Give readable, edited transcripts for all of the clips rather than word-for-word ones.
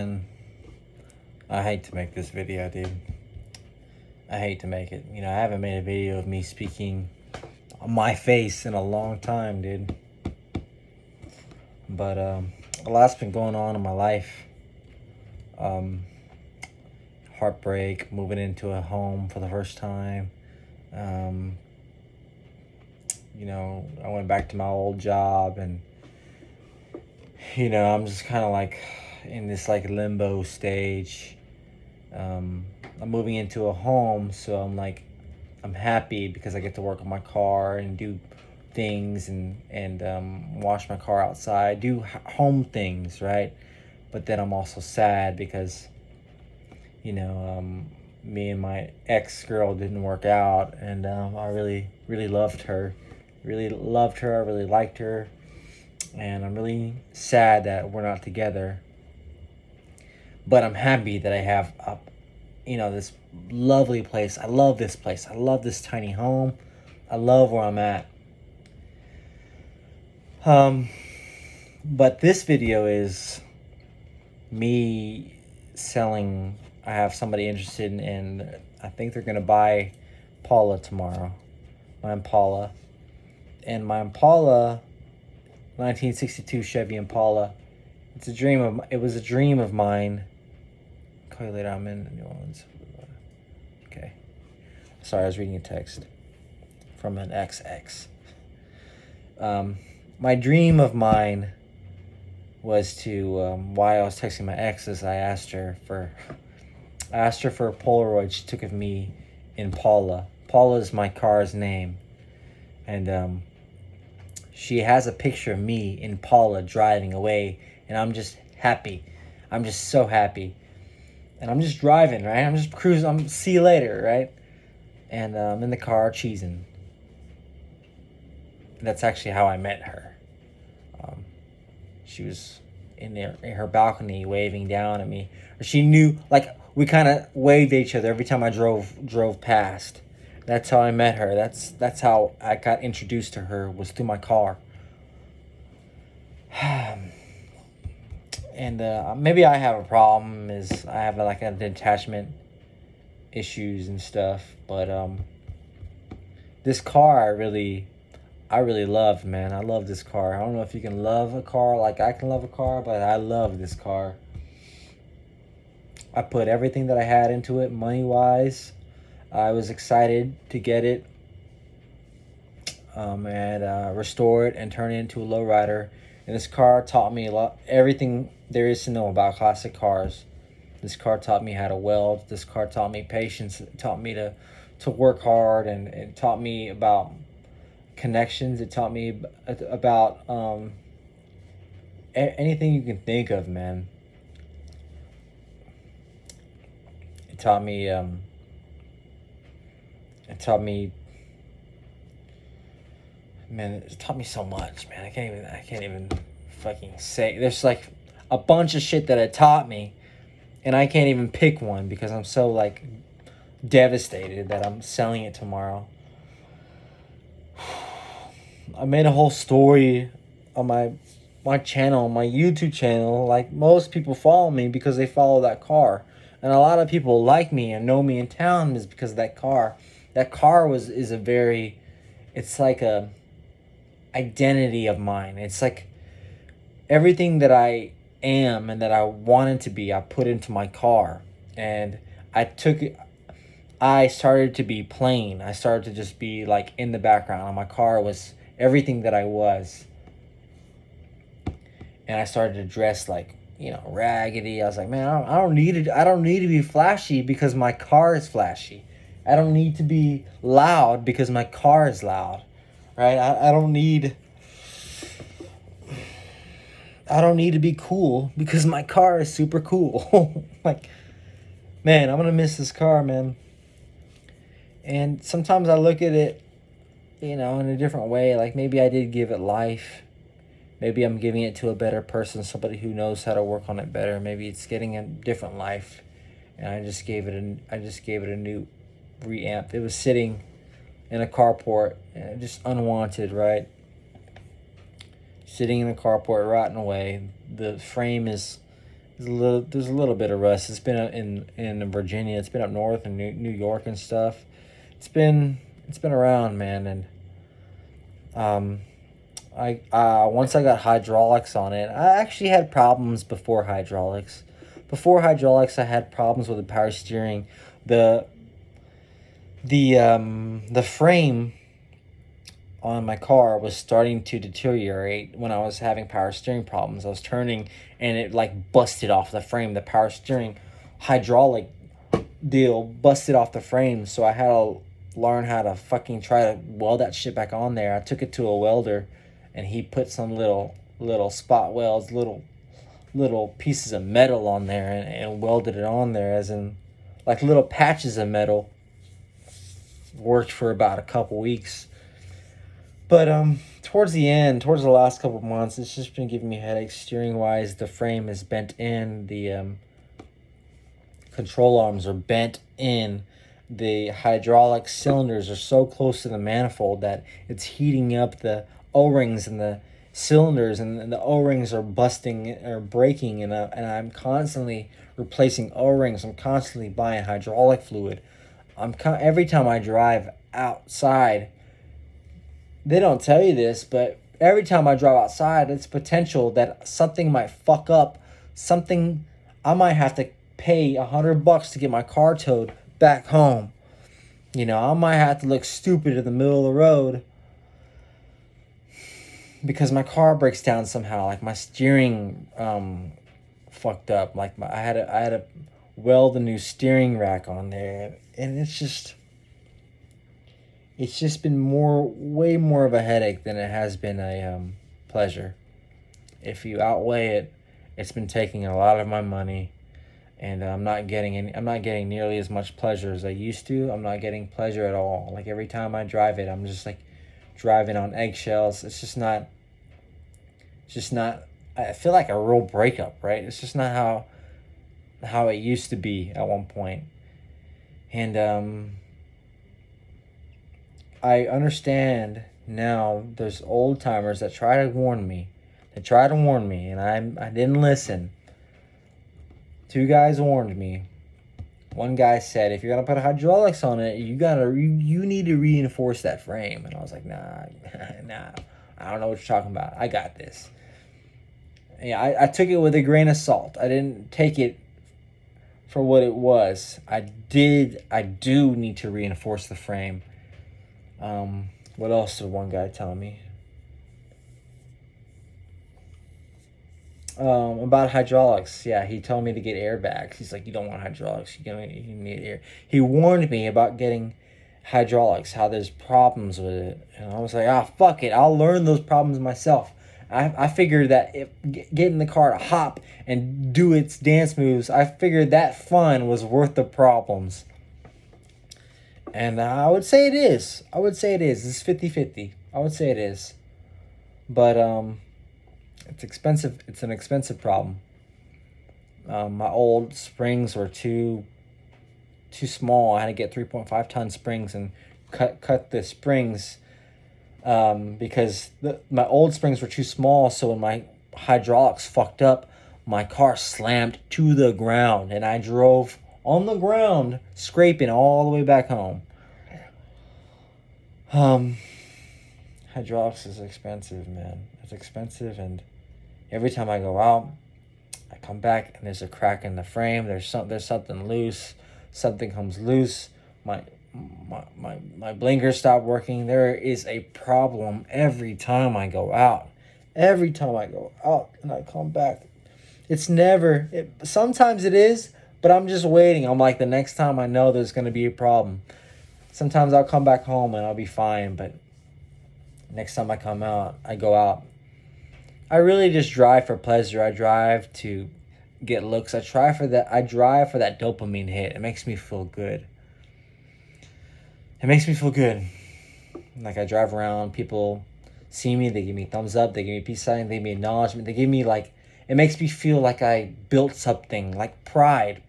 And I hate to make this video, dude. I hate to make it. I haven't made a video of me speaking on my face in a long time, dude. But a lot's been going on in my life. Heartbreak, moving into a home for the first time. I went back to my old job, and I'm just kind of like in this like limbo stage. I'm moving into a home, so I'm happy because I get to work on my car and do things and wash my car outside, do home things, right? But then I'm also sad because me and my ex-girl didn't work out, and I really loved her, I really liked her, and I'm really sad that we're not together. But I'm happy that I have this lovely place. I love this place. I love this tiny home. I love where I'm at. But this video is me selling. I have somebody interested in I think they're gonna buy Impala tomorrow. My Impala. And my Impala, 1962 Chevy Impala. It was a dream of mine. Call you later, I'm in New Orleans. Okay. Sorry, I was reading a text from an XX. My dream of mine was to, while I was texting my ex, is I asked her for a Polaroid she took of me in Paula. Paula is my car's name. And she has a picture of me in Paula driving away, and I'm just happy. I'm just so happy. And I'm just driving, right? I'm just cruising. I'm see you later, right? And I'm in the car cheesing. That's actually how I met her. She was in her balcony waving down at me. She knew, like, we kind of waved at each other every time I drove past. That's how I met her. That's how I got introduced to her, was through my car. And maybe I have a problem, is I have like an attachment issues and stuff. But this car I really love, man. I love this car. I don't know if you can love a car like I can love a car, but I love this car. I put everything that I had into it, money-wise. I was excited to get it and restore it and turn it into a lowrider. And this car taught me everything there is to know about classic cars. This car taught me how to weld. This car taught me patience. It taught me to work hard, and it taught me about connections. It taught me about anything you can think of, man. It taught me man, it taught me so much, man. I can't even fucking say. There's like a bunch of shit that it taught me, and I can't even pick one because I'm so like devastated that I'm selling it tomorrow. I made a whole story on my channel, my YouTube channel. Like, most people follow me because they follow that car. And a lot of people like me and know me in town is because of that car. That car it's like a identity of mine. It's like everything that I am and that I wanted to be, I put into my car. And I started to be plain. I started to just be like in the background. And my car was everything that I was. And I started to dress like, raggedy. I was like, man, I don't need to be flashy because my car is flashy. I don't need to be loud because my car is loud, right? I don't need to be cool because my car is super cool. Like, man, I'm gonna miss this car, man. And sometimes I look at it, in a different way. Like, maybe I did give it life. Maybe I'm giving it to a better person, somebody who knows how to work on it better. Maybe it's getting a different life, and I just gave it a new reamp. It was sitting in a carport, just unwanted, right? Sitting in a carport, rotting away. The frame is There's a little bit of rust. It's been in Virginia. It's been up north in New York and stuff. It's been it's been around, man. And um, I once I got hydraulics on it. I actually had problems before hydraulics. Before hydraulics, I had problems with the power steering. The the frame on my car was starting to deteriorate when I was having power steering problems. I was turning and it like busted off the frame. The power steering hydraulic deal busted off the frame, so I had to learn how to fucking try to weld that shit back on there. I took it to a welder and he put some little spot welds, little pieces of metal on there and welded it on there as in like little patches of metal. Worked for about a couple weeks. But towards the end, towards the last couple of months, it's just been giving me headaches steering wise. The frame is bent in, the control arms are bent in, the hydraulic cylinders are so close to the manifold that it's heating up the O-rings and the cylinders, and the O-rings are busting or breaking, and I'm constantly replacing O-rings. I'm constantly buying hydraulic fluid. Every time I drive outside, they don't tell you this, but every time I drive outside, it's potential that something might fuck up. Something I might have to pay $100 to get my car towed back home. You know, I might have to look stupid in the middle of the road because my car breaks down somehow. Like my steering fucked up. Like I had to weld a new steering rack on there, and it's just been way more of a headache than it has been a pleasure. If you outweigh it, it's been taking a lot of my money, and I'm not getting nearly as much pleasure as I used to. I'm not getting pleasure at all. Like every time I drive it, I'm just like driving on eggshells. It's just not. I feel like a real breakup, right? It's just not how it used to be at one point. And I understand now there's old timers that try to warn me. They try to warn me, and I didn't listen. Two guys warned me. One guy said, if you're gonna put hydraulics on it, you need to reinforce that frame. And I was like, nah, I don't know what you're talking about. I got this. Yeah, I took it with a grain of salt. I didn't take it for what it was. I do need to reinforce the frame. What else did one guy tell me? About hydraulics. Yeah, he told me to get airbags. He's like, you don't want hydraulics. You need air. He warned me about getting hydraulics, how there's problems with it. And I was like, fuck it. I'll learn those problems myself. I figured that if getting the car to hop and do its dance moves, I figured that fun was worth the problems. And I would say it is. It's 50-50. I would say it is. But it's expensive. It's an expensive problem. My old springs were too small. I had to get 3.5 ton springs and cut the springs because my old springs were too small. So when my hydraulics fucked up, my car slammed to the ground, and I drove on the ground, scraping all the way back home. Hydraulics is expensive, man. It's expensive, and every time I go out, I come back and there's a crack in the frame. There's something loose. Something comes loose. My blinkers stop working. There is a problem every time I go out. Every time I go out and I come back, sometimes it is, but I'm just waiting. I'm like, the next time I know there's going to be a problem. Sometimes I'll come back home and I'll be fine, but next time I go out, I really just drive for pleasure. I drive to get looks. I drive for that dopamine hit. It makes me feel good. Like I drive around, people see me, they give me thumbs up, they give me peace sign, they give me acknowledgement, they give me it makes me feel like I built something, like pride.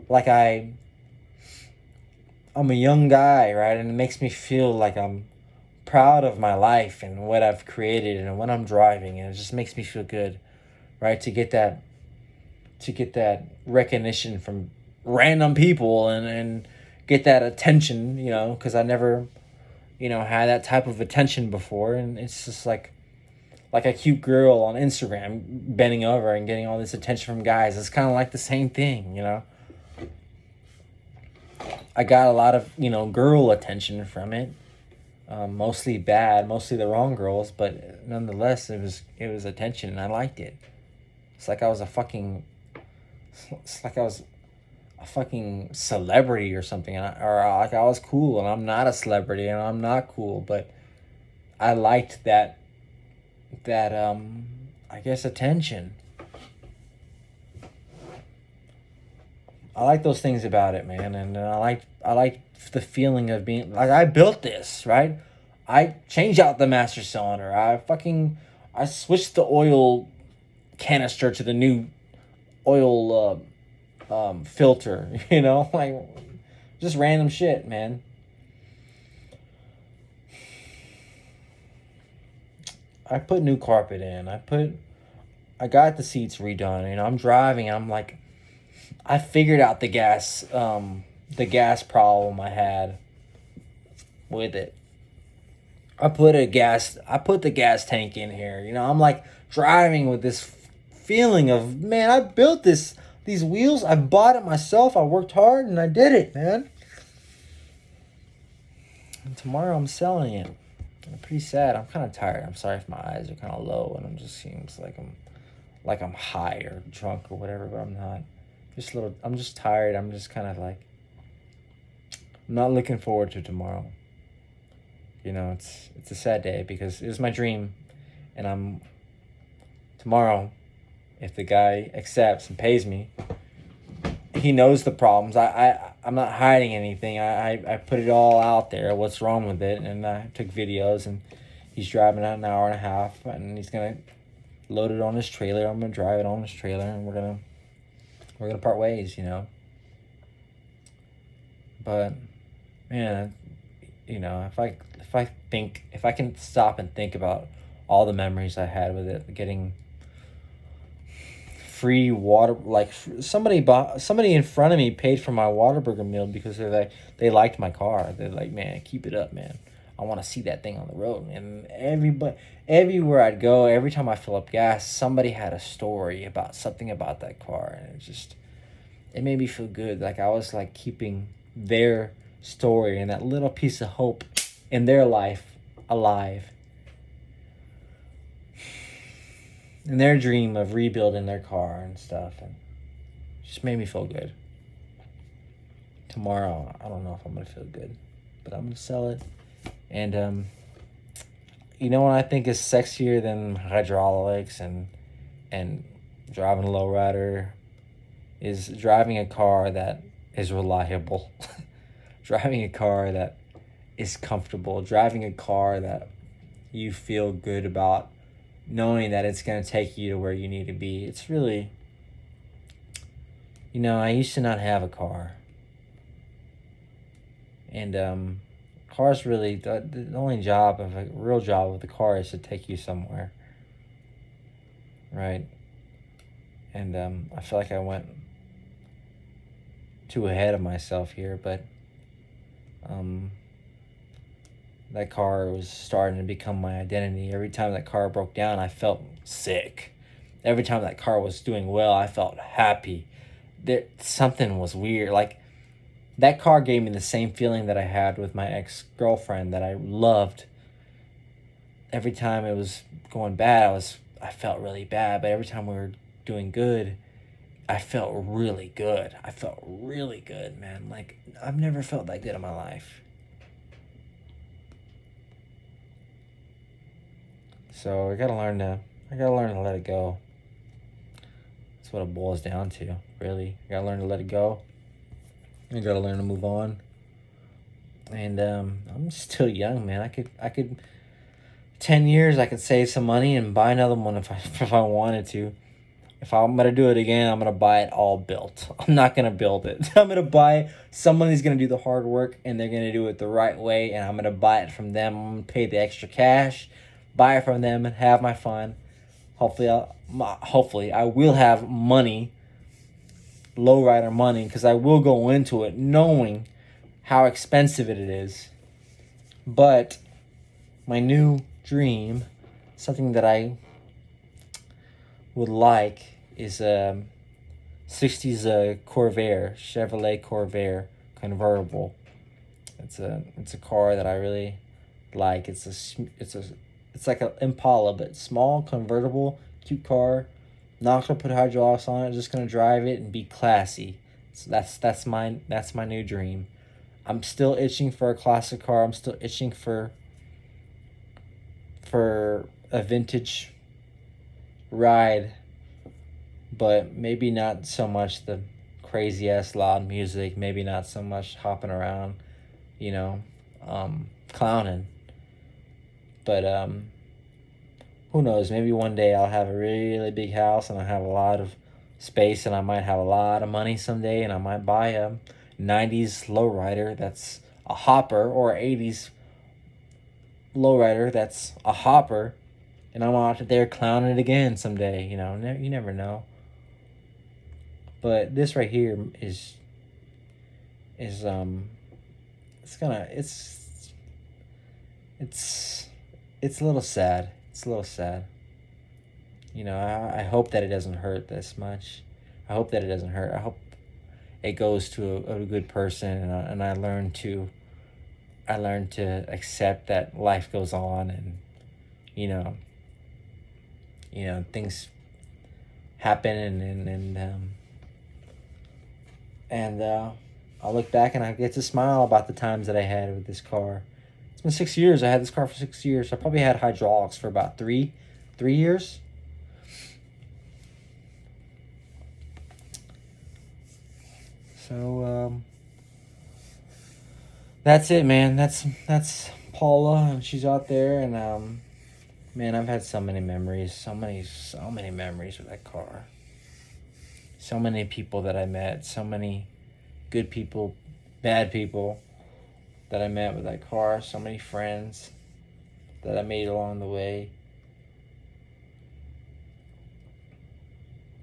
Like I'm a young guy, right? And it makes me feel like I'm proud of my life and what I've created and what I'm driving, and it just makes me feel good, right? To get that to get that recognition from random people and get that attention, because I never, had that type of attention before. And it's just like a cute girl on Instagram bending over and getting all this attention from guys. It's kind of like the same thing. I got a lot of, girl attention from it. Mostly bad, mostly the wrong girls, but nonetheless, it was attention, and I liked it. It's like I was a fucking celebrity or something, or like I was cool, and I'm not a celebrity, and I'm not cool, but I liked that I guess attention. I like those things about it, man, and I like the feeling of being like I built this, right? I changed out the master cylinder. I switched the oil canister to the new oil filter. Like just random shit, man. I put new carpet in. I got the seats redone. I'm driving. And I'm like, I figured out the gas problem I had with it. I put the gas tank in here. I'm like driving with this feeling of, man, I built these wheels. I bought it myself. I worked hard and I did it, man. And tomorrow I'm selling it. I'm pretty sad. I'm kind of tired. I'm sorry if my eyes are kind of low and it just seems like I'm high or drunk or whatever, but I'm not. I'm just tired. I'm just kind of like, I'm not looking forward to tomorrow. It's a sad day because it was my dream, and tomorrow, if the guy accepts and pays me, he knows the problems. I'm not hiding anything. I put it all out there, what's wrong with it, and I took videos, and he's driving out an hour and a half, and he's gonna load it on his trailer. I'm gonna drive it on his trailer, and we're gonna part ways, But man, if I can stop and think about all the memories I had with it, getting free water, like somebody in front of me paid for my Whataburger meal because they liked my car. They're like, man, keep it up, man. I want to see that thing on the road. And everywhere I'd go, every time I fill up gas, somebody had a story about something about that car, and it made me feel good. Like I was like keeping their story and that little piece of hope in their life alive. And their dream of rebuilding their car and stuff, and it just made me feel good. Tomorrow, I don't know if I'm gonna feel good, but I'm gonna sell it. And what I think is sexier than hydraulics and driving a lowrider is driving a car that is reliable, driving a car that is comfortable, driving a car that you feel good about, knowing that it's going to take you to where you need to be. It's really, I used to not have a car. And cars really, the only real job of the car is to take you somewhere. Right? And I feel like I went too ahead of myself here, but that car was starting to become my identity. Every time that car broke down, I felt sick. Every time that car was doing well, I felt happy. Something was weird. Like, that car gave me the same feeling that I had with my ex-girlfriend that I loved. Every time it was going bad, I felt really bad. But every time we were doing good, I felt really good. I felt really good, man. Like, I've never felt that good in my life. So I gotta learn to let it go. That's what it boils down to, really. I gotta learn to let it go. I gotta learn to move on. And I'm still young, man. I could 10 years I could save some money and buy another one if I wanted to. If I'm gonna do it again, I'm gonna buy it all built. I'm not gonna build it. I'm gonna buy someone who's gonna do the hard work, and they're gonna do it the right way, and I'm gonna buy it from them. I'm gonna pay the extra cash, buy it from them, and have my fun. Hopefully I will have money lowrider money, because I will go into it knowing how expensive it is. But my new dream, something that I would like, is a 60s Corvair, Chevrolet Corvair convertible. It's a car that I really like. It's like an Impala, but small, convertible, cute car. Not gonna put hydraulics on it. Just gonna drive it and be classy. So that's my new dream. I'm still itching for a classic car. I'm still itching for a vintage ride, but maybe not so much the crazy ass loud music. Maybe not so much hopping around, you know, clowning. But who knows? Maybe one day I'll have a really big house and I have a lot of space and I might have a lot of money someday and I might buy a 90s lowrider that's a hopper, or 80s lowrider that's a hopper, and I'm out there clowning it again someday. You never know. But this right here is it's it's a little sad. It's a little sad. I hope that it doesn't hurt this much. I hope that it doesn't hurt. I hope it goes to a good person, and I learned to accept that life goes on, and you know things happen, and I'll look back and I get to smile about the times that I had with this car. It's been 6 years. I had this car for 6 years. I probably had hydraulics for about three years. So that's it, man. That's Paula, and she's out there, and man, I've had so many memories, so many memories with that car. So many people that I met, so many good people, bad people that I met with that car, so many friends that I made along the way.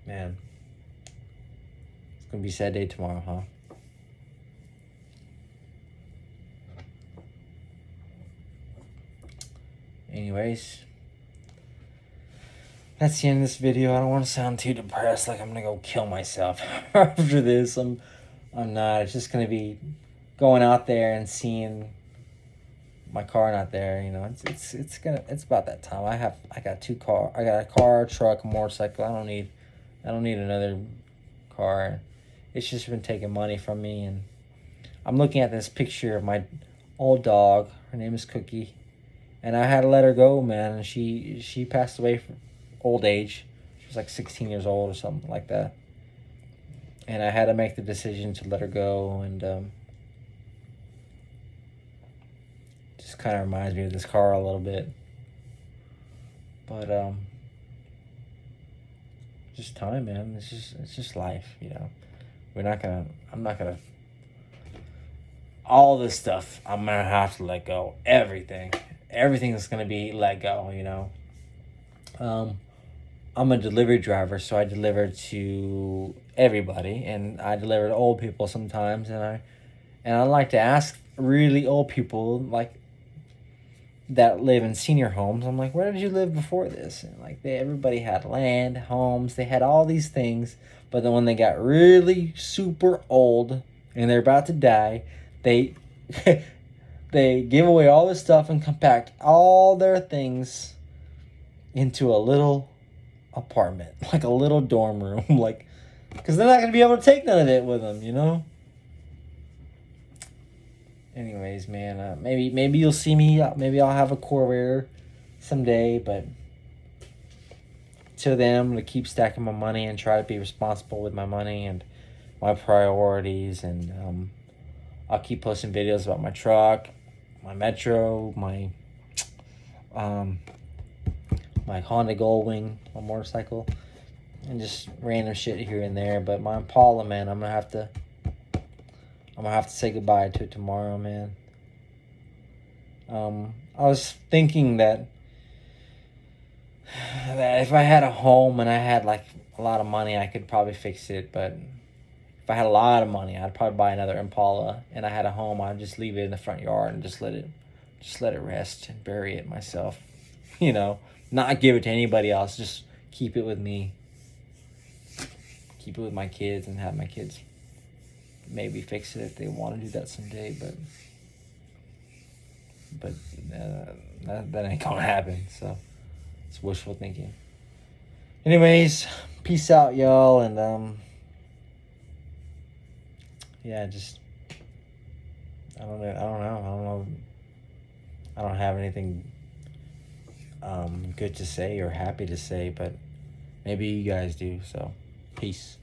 Man, it's gonna be a sad day tomorrow, huh? Anyways, that's the end of this video. I don't want to sound too depressed, like I'm gonna go kill myself after this. I'm not. It's just gonna be going out there and seeing my car not there. It's about that time. I got a car, a truck, a motorcycle. I don't need another car. It's just been taking money from me, and I'm looking at this picture of my old dog. Her name is Cookie, and I had to let her go, man. And she passed away from old age. She was like 16 years old or something like that. And I had to make the decision to let her go, and just kind of reminds me of this car a little bit. But just time, man. It's just life, I'm not gonna all this stuff. I'm gonna have to let go. Everything is gonna be let go. I'm a delivery driver, so I deliver to everybody, and I deliver to old people sometimes, and I like to ask really old people, like, that live in senior homes. I'm like, where did you live before this? And like, everybody had land, homes, they had all these things, but then when they got really super old and they're about to die, they they give away all this stuff and compact all their things into a little apartment, like a little dorm room, like, because they're not going to be able to take none of it with them. Anyways, man, maybe you'll see me. Maybe I'll have a Corvair someday, but till then, I'm gonna keep stacking my money and try to be responsible with my money and my priorities. And I'll keep posting videos about my truck, my Metro, my Honda Goldwing, my motorcycle, and just random shit here and there. But my Impala, man, I'm gonna have to say goodbye to it tomorrow, man. I was thinking that if I had a home and I had like a lot of money, I could probably fix it, but If I had a lot of money, I'd probably buy another Impala. And I had a home, I'd just leave it in the front yard and just let it rest and bury it myself. You know, not give it to anybody else. Just keep it with me. Keep it with my kids and have my kids maybe fix it if they want to do that someday. But that ain't gonna happen. So it's wishful thinking. Anyways, peace out, y'all, and yeah, just I don't know. I don't have anything good to say or happy to say, but maybe you guys do. So, peace.